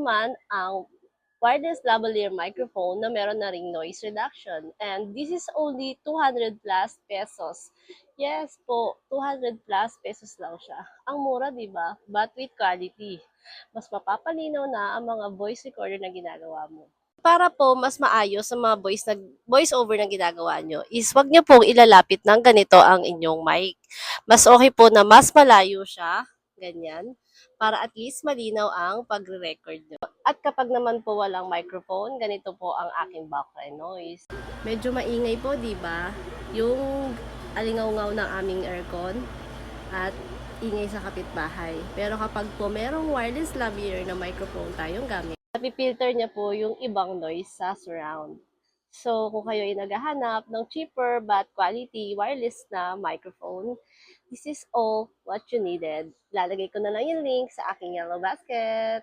Naman ang wireless lavalier microphone na meron na ring noise reduction. And this is only 200 plus pesos. Yes po, 200 plus pesos lang siya. Ang mura, di ba? But with quality. Mas mapapalinaw na ang mga voice recorder na ginagawa mo. Para po mas maayos sa mga voice over na ginagawa nyo, is wag nyo pong ilalapit ng ganito ang inyong mic. Mas okay po na mas malayo siya, ganyan, para at least malinaw ang pagre-record nyo. At kapag naman po walang microphone, ganito po ang aking background noise. Medyo maingay po, di ba? Yung alingaw-ngaw ng aming aircon at ingay sa kapitbahay. Pero kapag po merong wireless lavalier na microphone tayong gamit, napipilter niya po yung ibang noise sa surround. So, kung kayo ay naghahanap ng cheaper but quality wireless na microphone, this is all what you needed. Lalagay ko na lang yung link sa aking yellow basket.